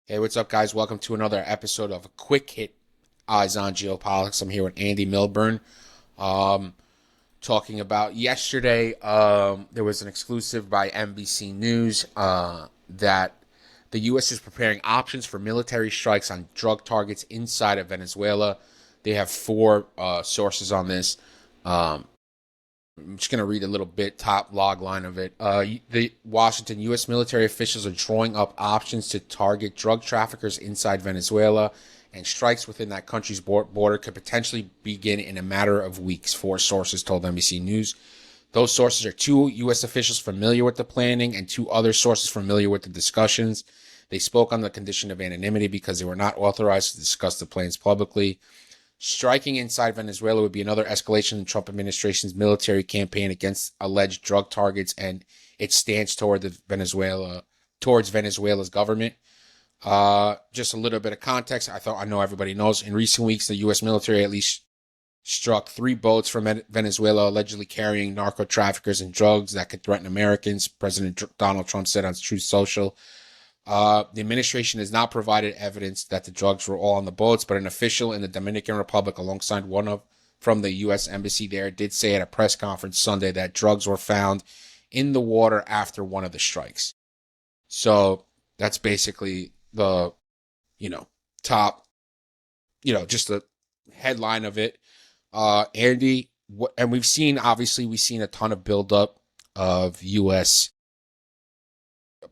Hey, what's up, guys? Welcome to another episode of a Quick Hit Eyes on Geopolitics. I'm here with Andy Milburn, um, talking about yesterday. There was an exclusive by NBC News that the U.S. is preparing options for military strikes on drug targets inside of Venezuela. They have four sources on this. Um, I'm just going to read a little bit, top log line of it. The Washington U.S. military officials are drawing up options to target drug traffickers inside Venezuela, and strikes within that country's border could potentially begin in a matter of weeks, four sources told NBC News. Those sources are two U.S. officials familiar with the planning and two other sources familiar with the discussions. They spoke on the condition of anonymity because they were not authorized to discuss the plans publicly. Striking inside Venezuela would be another escalation in the Trump administration's military campaign against alleged drug targets and its stance towards Venezuela's government. Just a little bit of context. I know everybody knows. In recent weeks, the U.S. military at least struck three boats from Venezuela allegedly carrying narco traffickers and drugs that could threaten Americans. President Donald Trump said on Truth Social. The administration has not provided evidence that the drugs were all on the boats, but an official in the Dominican Republic, alongside from the U.S. embassy there, did say at a press conference Sunday that drugs were found in the water after one of the strikes. So that's basically the, top, just the headline of it. Andy, and we've seen a ton of buildup of U.S.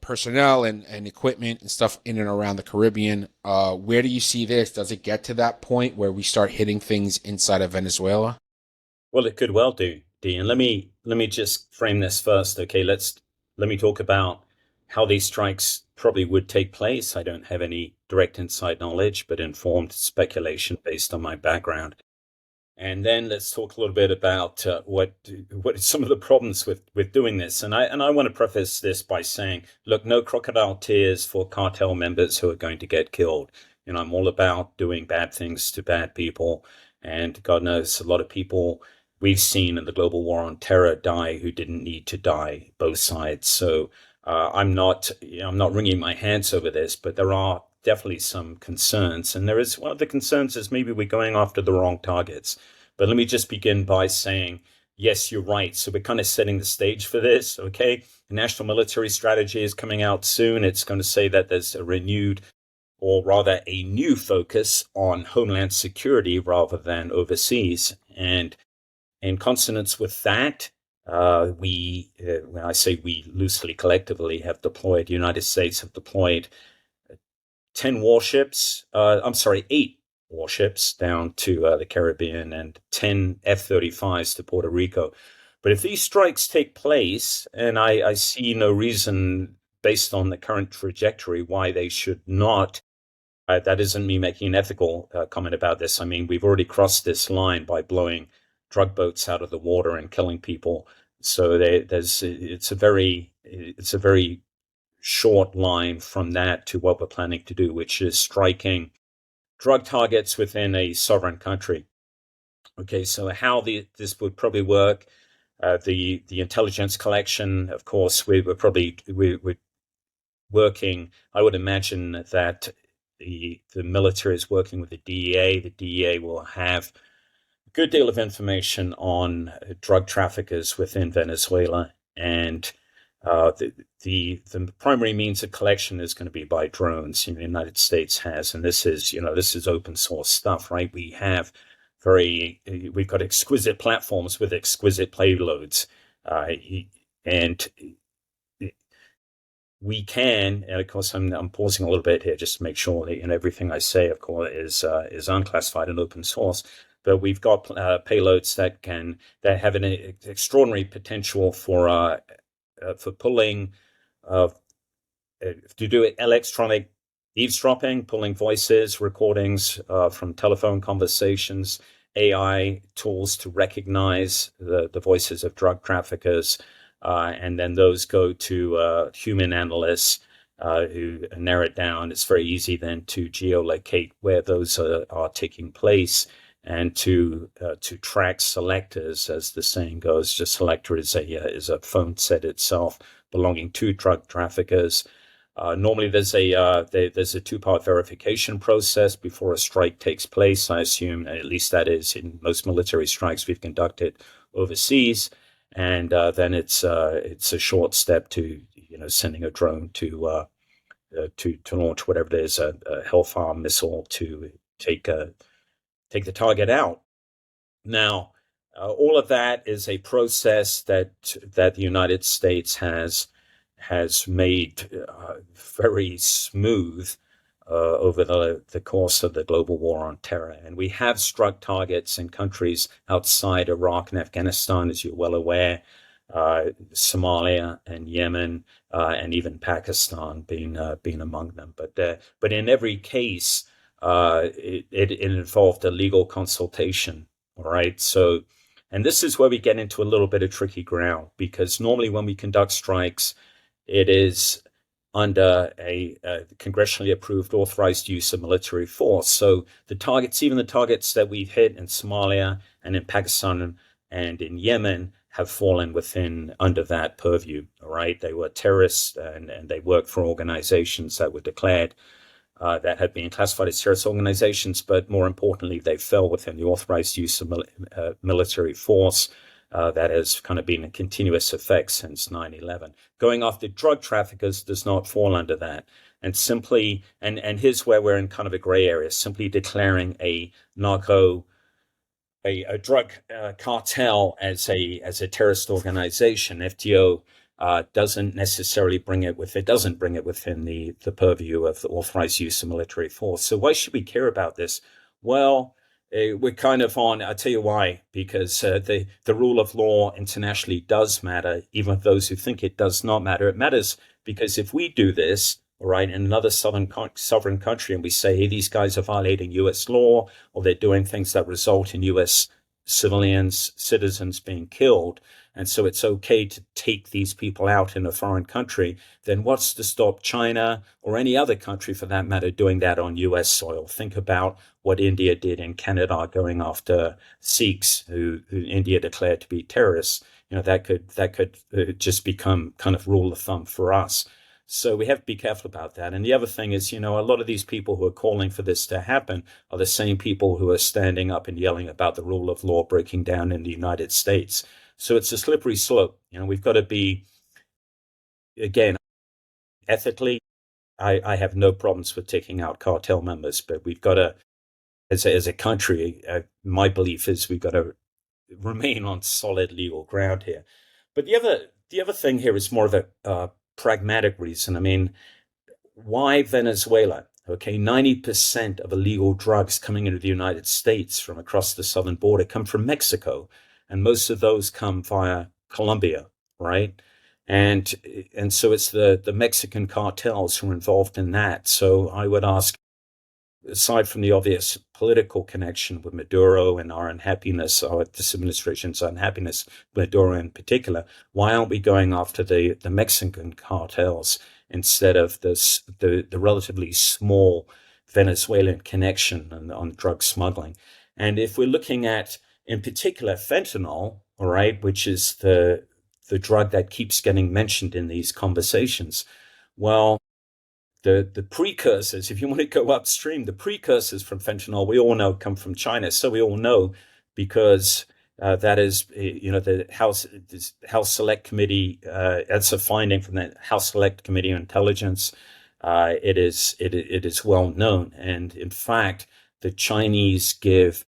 personnel and equipment and stuff in and around the Caribbean. Where do you see this? Does it get to that point where we start hitting things inside of Venezuela? Well, it could well do, Dee. And let me just frame this first. Okay, let me talk about how these strikes probably would take place. I don't have any direct inside knowledge, but informed speculation based on my background. And then let's talk a little bit about what some of the problems with doing this. And I want to preface this by saying, look, no crocodile tears for cartel members who are going to get killed. I'm all about doing bad things to bad people, and God knows a lot of people we've seen in the global war on terror die who didn't need to die, both sides. So I'm not wringing my hands over this, but there are definitely some concerns. And there is one of the concerns is maybe we're going after the wrong targets. But let me just begin by saying, yes, you're right. So we're kind of setting the stage for this. Okay. The national military strategy is coming out soon. It's going to say that there's a renewed, or rather a new focus on homeland security rather than overseas. And in consonance with that, when I say we loosely, collectively have deployed, the United States have deployed 10 warships, 8 warships down to the Caribbean and 10 F-35s to Puerto Rico. But if these strikes take place, and I see no reason based on the current trajectory why they should not, that isn't me making an ethical comment about this. I mean, we've already crossed this line by blowing drug boats out of the water and killing people. So it's a very short line from that to what we're planning to do, which is striking drug targets within a sovereign country. Okay, so how this would probably work, the intelligence collection, of course, we're working. I would imagine that the military is working with the DEA. The DEA will have a good deal of information on drug traffickers within Venezuela, and the primary means of collection is going to be by drones. The United States has, and this is open source stuff, right? We've got exquisite platforms with exquisite payloads, and we can, and of course, I'm pausing a little bit here just to make sure that everything I say, of course, is unclassified and open source. But we've got payloads that have an extraordinary potential for pulling, to do electronic eavesdropping, pulling voices, recordings from telephone conversations, AI tools to recognize the voices of drug traffickers. And then those go to human analysts who narrow it down. It's very easy then to geolocate where those are taking place and to track selectors, as the saying goes. A selector is a phone set itself belonging to drug traffickers. Normally, there's a two-part verification process before a strike takes place. I assume at least that is in most military strikes we've conducted overseas, and then it's a short step to sending a drone to launch whatever it is, a Hellfire missile to take take the target out. Now, all of that is a process that the United States has made very smooth over the course of the global war on terror. And we have struck targets in countries outside Iraq and Afghanistan, as you're well aware, Somalia and Yemen, and even Pakistan being among them. But in every case, it involved a legal consultation. All right. So, and this is where we get into a little bit of tricky ground, because normally when we conduct strikes, it is under a congressionally approved authorized use of military force. So the targets, even the targets that we've hit in Somalia and in Pakistan and in Yemen, have fallen within under that purview. All right. They were terrorists, and they worked for organizations that were declared that had been classified as terrorist organizations, but more importantly, they fell within the authorized use of military force that has kind of been in continuous effect since 9/11. Going after drug traffickers does not fall under that. And simply, and here's where we're in kind of a gray area, simply declaring a drug cartel as a terrorist organization, FTO doesn't necessarily bring it within the purview of the authorized use of military force. So why should we care about this? Well, we're kind of on. I'll tell you why. Because the rule of law internationally does matter, even those who think it does not matter. It matters because if we do this, all right, in another sovereign country, and we say, hey, these guys are violating U.S. law, or they're doing things that result in U.S. citizens being killed, and so it's okay to take these people out in a foreign country, then what's to stop China or any other country for that matter doing that on U.S. soil? Think about what India did in Canada, going after Sikhs who India declared to be terrorists. That could just become kind of rule of thumb for us. So we have to be careful about that. And the other thing is, a lot of these people who are calling for this to happen are the same people who are standing up and yelling about the rule of law breaking down in the United States. So it's a slippery slope. We've got to be, again, ethically, I have no problems with taking out cartel members, but we've got to, as a country, my belief is we've got to remain on solid legal ground here. But the other thing here is more of a pragmatic reason. I mean, why Venezuela? Okay, 90% of illegal drugs coming into the United States from across the southern border come from Mexico, and most of those come via Colombia, right? And and so it's the Mexican cartels who are involved in that. So I would ask, aside from the obvious political connection with Maduro and our unhappiness, or this administration's unhappiness, Maduro in particular, why aren't we going after the Mexican cartels instead of the relatively small Venezuelan connection on drug smuggling? And if we're looking at, in particular, fentanyl, all right, which is the drug that keeps getting mentioned in these conversations, well, the precursors, if you want to go upstream, the precursors from fentanyl, we all know come from China. So we all know because that is, the House Select Committee. That's a finding from the House Select Committee on Intelligence. It is well known, and in fact, the Chinese give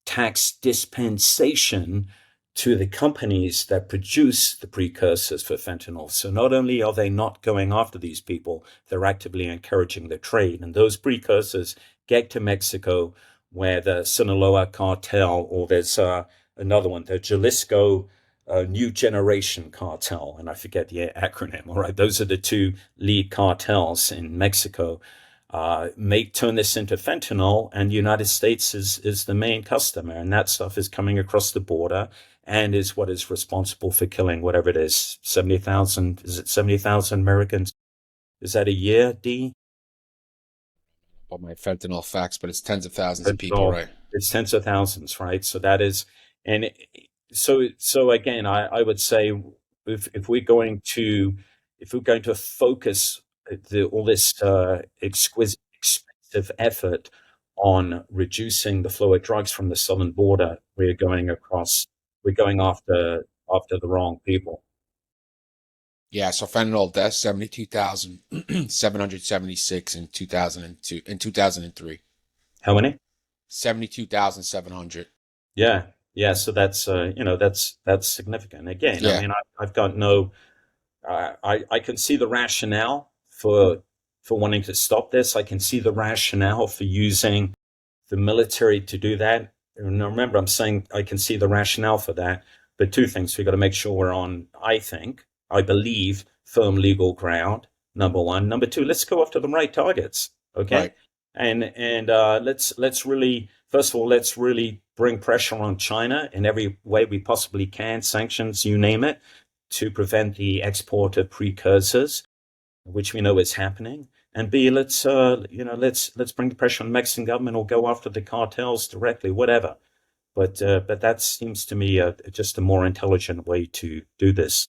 tax dispensation to the companies that produce the precursors for fentanyl. So not only are they not going after these people, they're actively encouraging the trade. And those precursors get to Mexico, where the Sinaloa cartel, or there's another one, the Jalisco New Generation cartel, and I forget the acronym. All right, those are the two lead cartels in Mexico. Turn this into fentanyl, and the United States is the main customer, and that stuff is coming across the border and is what is responsible for killing whatever it is, 70,000. Is it 70,000 Americans? Is that a year, D? About my fentanyl facts, but it's tens of thousands of people, Fentanyl, right? it's tens of thousands, right? So that is, and so again, I would say if we're going to focus all this exquisite, expensive effort on reducing the flow of drugs from the southern border. We're going across. We're going after the wrong people. Yeah, so fentanyl deaths 72,776 in 2002 in 2003. How many? 72,700. Yeah, yeah. So that's that's significant. Again, I Yeah. mean, I've got no. I can see the rationale for wanting to stop this. I can see the rationale for using the military to do that. And remember, I'm saying I can see the rationale for that. But two things: we got to make sure we're on. I believe, firm legal ground. Number one. Number two. Let's go after the right targets. Right. Okay. And let's really first of all let's really bring pressure on China in every way we possibly can. Sanctions, you name it, to prevent the export of precursors, which we know is happening. And B, let's bring the pressure on the Mexican government or go after the cartels directly, whatever. But that seems to me just a more intelligent way to do this.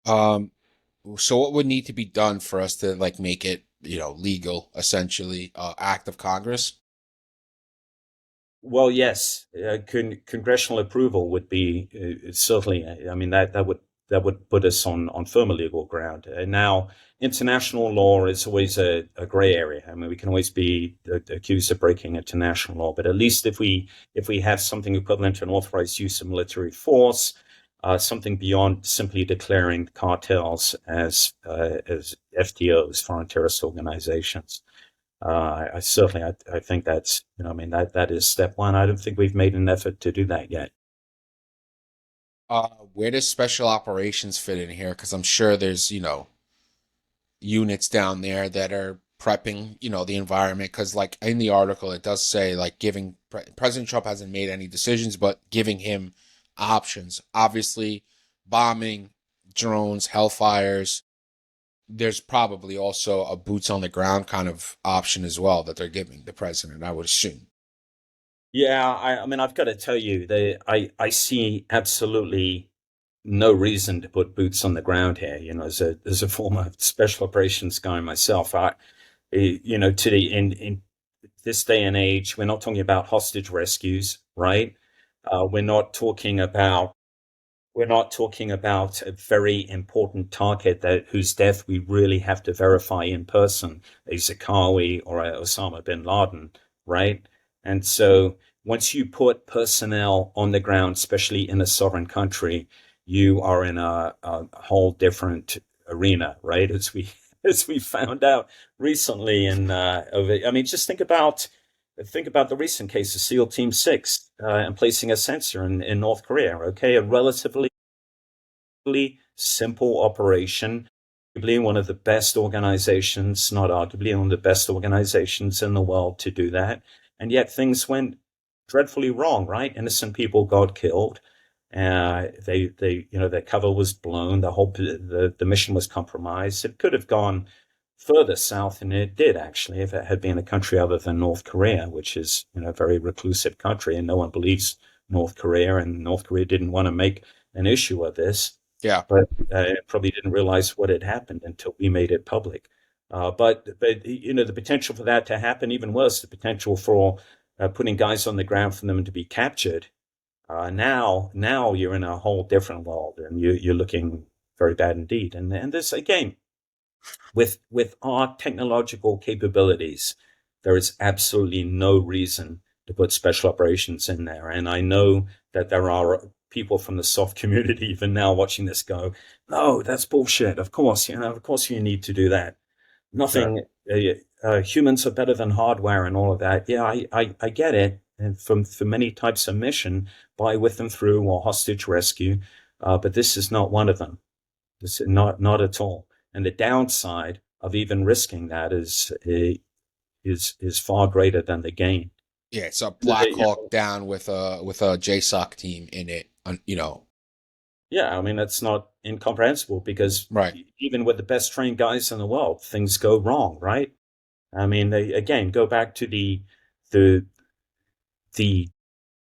Um, so what would need to be done for us to like make it, legal, essentially, act of Congress? Well, yes, congressional approval would be certainly. I mean, that would put us on firmer legal ground. And now, international law is always a gray area. I mean, we can always be accused of breaking international law, but at least if we have something equivalent to an authorized use of military force, something beyond simply declaring cartels as FTOs, foreign terrorist organizations. I certainly, I think that's, I mean, that is step one. I don't think we've made an effort to do that yet. Where does special operations fit in here? Because I'm sure there's, units down there that are prepping, the environment. Because, like in the article, it does say like giving President Trump hasn't made any decisions, but giving him options. Obviously, bombing, drones, hellfires. There's probably also a boots on the ground kind of option as well that they're giving the president, I would assume. Yeah, I mean, I've got to tell you, I see absolutely no reason to put boots on the ground here. As a former special operations guy myself, to the in this day and age, we're not talking about hostage rescues, right? We're not talking about we're not talking about a very important target that whose death we really have to verify in person, a Zakawi or a Osama bin Laden, right? And so once you put personnel on the ground, especially in a sovereign country, you are in a whole different arena, right? As we as we found out recently, I mean, just think about the recent case of SEAL Team 6 and placing a sensor in North Korea. Okay, a relatively simple operation, arguably one of the best organizations, not arguably one of the best organizations in the world to do that. And yet things went dreadfully wrong, right? Innocent people got killed. Their cover was blown. The mission was compromised. It could have gone further south than it did, actually, if it had been a country other than North Korea, which is, a very reclusive country, and no one believes North Korea, and North Korea didn't want to make an issue of this, Yeah. but probably didn't realize what had happened until we made it public. But the potential for that to happen, even worse, the potential for putting guys on the ground for them to be captured. Now you're in a whole different world, and you're looking very bad indeed. And this again, with our technological capabilities, there is absolutely no reason to put special operations in there. And I know that there are people from the soft community even now watching this go, no, that's bullshit. Of course you need to do that. Sure. Nothing, humans are better than hardware and all of that. Yeah, I get it. And for many types of mission, buy with them through or hostage rescue. But this is not one of them. This is not at all. And the downside of even risking that is far greater than the gain. Yeah, it's a Black You Hawk down with a JSOC team in it. Yeah, I mean that's not incomprehensible because Right. even with the best trained guys in the world, things go wrong, right? I mean, they again go back to the the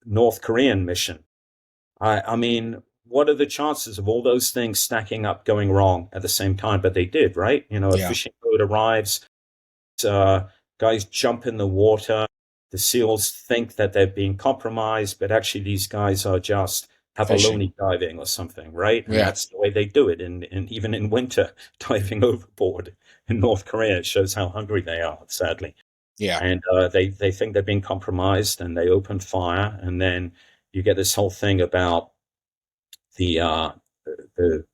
North Korean mission. I mean, what are the chances of all those things stacking up going wrong at the same time? But they did, right? A Yeah. fishing boat arrives, uh, guys jump in the water. The SEALs think that they're being compromised, but actually these guys are just Fishing. abalone diving or something, right? And Yeah. that's the way they do it. And even in winter, diving overboard in North Korea, it shows how hungry they are, sadly. Yeah. And they think they're being compromised, and they open fire. And then you get this whole thing about the uh, the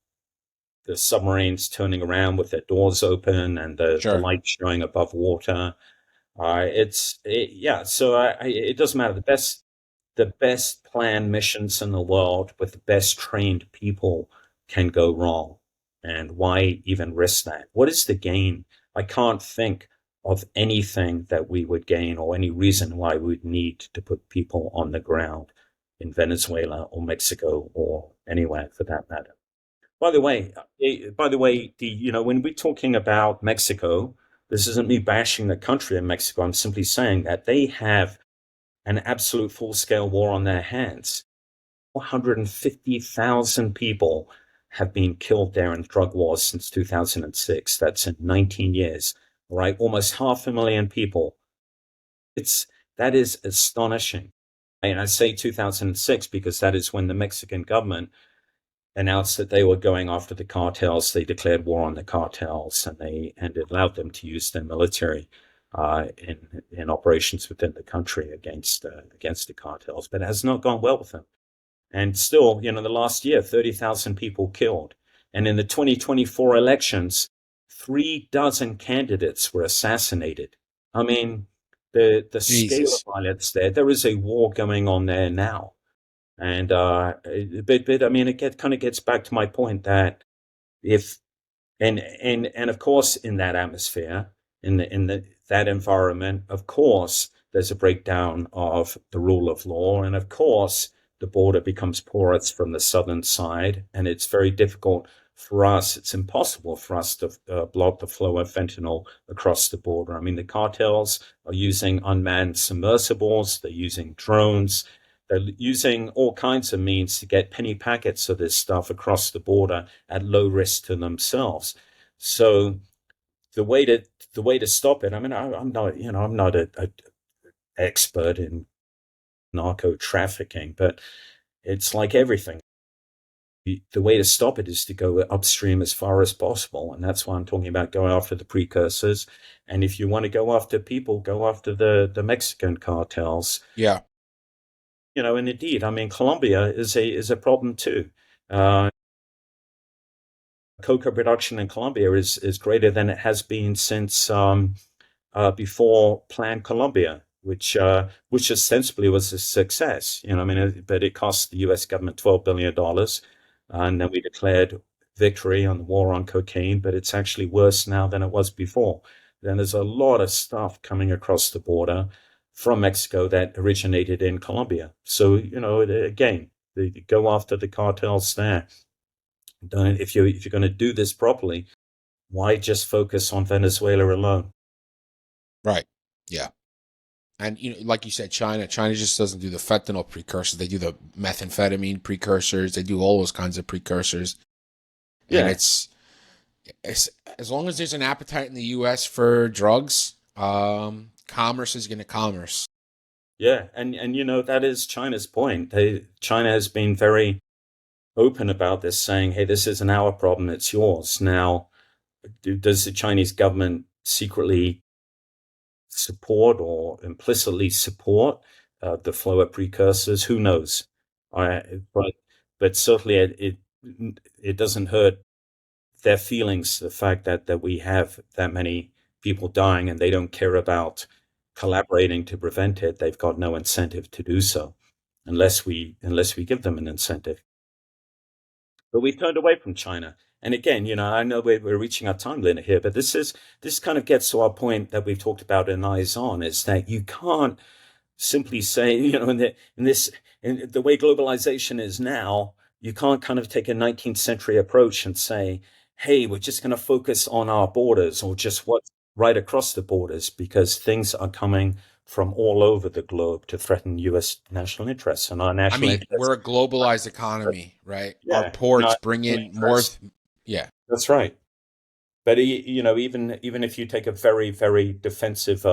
the submarines turning around with their doors open and the Sure. light showing above water. Yeah. So it doesn't matter. The best planned missions in the world with the best trained people can go wrong. And why even risk that? What is the gain? I can't think of anything that we would gain or any reason why we'd need to put people on the ground in Venezuela or Mexico or anywhere for that matter. When we're talking about Mexico, this isn't me bashing the country of Mexico. I'm simply saying that they have an absolute full-scale war on their hands. 450,000 people have been killed there in drug wars since 2006. That's in 19 years, right? Almost 500,000 people. That is astonishing. And I say 2006 because that is when the Mexican government announced that they were going after the cartels. They declared war on the cartels, and it allowed them to use their military in operations within the country against the cartels. But it has not gone well with them. And still, the last year, 30,000 people killed. And in the 2024 elections, 3 dozen candidates were assassinated. I mean, the scale of Jesus. violence there is a war going on there now. And but I mean, kind of gets back to my point that if and of course, in that atmosphere, in that environment, of course, there's a breakdown of the rule of law, and of course, the border becomes porous from the southern side, and it's very difficult for us. It's impossible for us to block the flow of fentanyl across the border. I mean, the cartels are using unmanned submersibles, they're using drones. They're using all kinds of means to get penny packets of this stuff across the border at low risk to themselves. So the way to the way to stop it. I mean, I'm not a expert in narco trafficking, but it's like everything. The way to stop it is to go upstream as far as possible, and that's why I'm talking about going after the precursors. And if you want to go after people, go after the Mexican cartels. Yeah. And indeed, I mean, Colombia is a problem too. Uh, Cocoa production in Colombia is greater than it has been since before Plan Colombia, which ostensibly was a success. I mean, but it cost the U.S. government $12 billion, and then we declared victory on the war on cocaine. But it's actually worse now than it was before. Then there's a lot of stuff coming across the border from Mexico that originated in Colombia. So again, they go after the cartels there. If you're going to do this properly, why just focus on Venezuela alone? Right. Yeah. And like you said, China just doesn't do the fentanyl precursors. They do the methamphetamine precursors. They do all those kinds of precursors. And Yeah, it's as long as there's an appetite in the U.S. for drugs, commerce is going to commerce. yeah, and that is China's point. China has been very open about this, saying, "Hey, this isn't our problem; it's yours." Now, does the Chinese government secretly support or implicitly support the flow of precursors? Who knows? But certainly it doesn't hurt their feelings, the fact that we have that many people dying and they don't care about collaborating to prevent it. They've got no incentive to do so unless we give them an incentive. But we've turned away from China. And again, I know we're reaching our time limit here, but this kind of gets to our point that we've talked about in Eyes On, is that you can't simply say, in the way globalization is now, you can't kind of take a 19th century approach and say, hey, we're just going to focus on our borders or just what's right across the borders, because things are coming from all over the globe to threaten U.S. national interests, and our I national mean, interests. we're a globalized economy, right? Our Yeah, and ports our bring national in more. interests. Yeah. That's right. But even if you take a very, very defensive,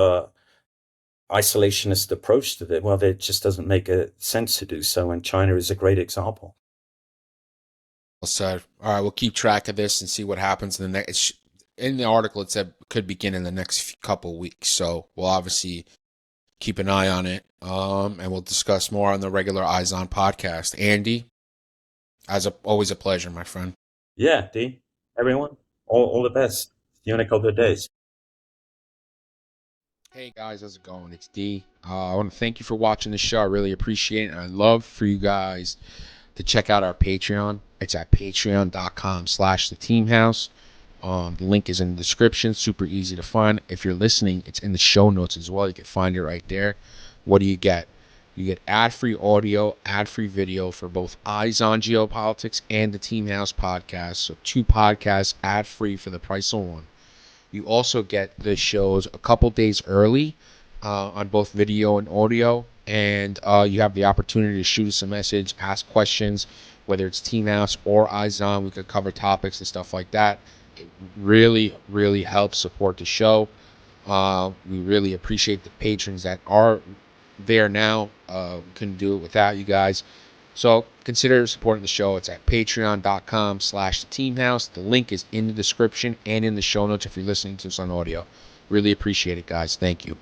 isolationist approach to it, well, it just doesn't make a sense to do so. And China is a great example. So, all right, we'll keep track of this and see what happens in the next. In the article, it said could begin in the next couple weeks. So we'll obviously keep an eye on it. And we'll discuss more on the regular Eyes On podcast. Andy, always a pleasure, my friend. Yeah, Dee, everyone, all the best. See you in a couple of days. Hey guys, how's it going? It's D. I want to thank you for watching the show. I really appreciate it. And I'd love for you guys to check out our Patreon. It's at patreon.com/theteamhouse. The link is in the description. Super easy to find. If you're listening, it's in the show notes as well. You can find it right there. What do you get? You get ad-free audio, ad-free video for both Eyes on Geopolitics and the Team House podcast. So 2 podcasts ad-free for the price of one. You also get the shows a couple days early on both video and audio, and you have the opportunity to shoot us a message, ask questions, whether it's Team House or Eyes On. We could cover topics and stuff like that. It really, really helps support the show. We really appreciate the patrons that are there now. Couldn't do it without you guys. So consider supporting the show. It's at patreon.com/teamhouse. The link is in the description and in the show notes if you're listening to this on audio. Really appreciate it, guys. Thank you.